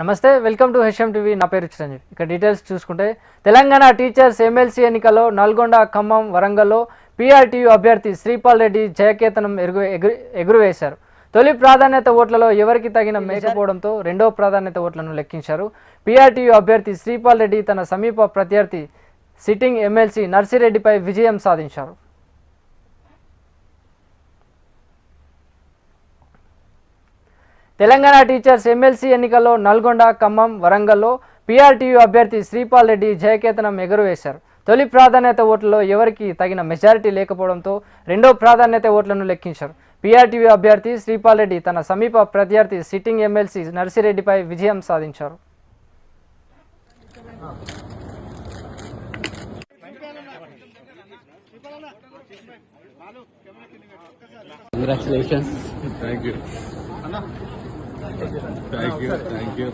నమస్తే, welcome to HM TV. నా పేరు చిరంజీవి. ఇక డీటెయిల్స్ చూసుకుంటే తెలంగాణ టీచర్స్ ఎమ్మెల్సీ ఎన్నికల్లో నల్గొండ, ఖమ్మం, వరంగల్లో పీఆర్టీయూ అభ్యర్థి శ్రీపాల్ రెడ్డి జయకేతనం ఎగురవేశారు. తొలి ప్రాధాన్యత ఓట్లలో ఎవరికి తగిన మేకపోవడంతో రెండో ప్రాధాన్యత ఓట్లను లెక్కించారు. పీఆర్టీయూ అభ్యర్థి శ్రీపాల్ రెడ్డి తన సమీప ప్రత్యర్థి సిట్టింగ్ ఎమ్మెల్సీ నర్సిరెడ్డిపై విజయం సాధించారు. తెలంగాణ టీచర్స్ ఎమ్మెల్సీ ఎన్నికల్లో నల్గొండ, ఖమ్మం, వరంగల్లో పీఆర్టీయూ అభ్యర్థి శ్రీపాల్ రెడ్డి జయకేతనం ఎగురవేశారు. తొలి ప్రాధాన్యత ఓట్లలో ఎవరికి తగిన మెజారిటీ లేకపోవడంతో రెండో ప్రాధాన్యత ఓట్లను లెక్కించారు. పీఆర్టీయూ అభ్యర్థి శ్రీపాల్ రెడ్డి తన సమీప ప్రత్యర్థి సిట్టింగ్ ఎమ్మెల్సీ నర్సిరెడ్డిపై విజయం సాధించారు. Congratulations. Thank you. Thank you.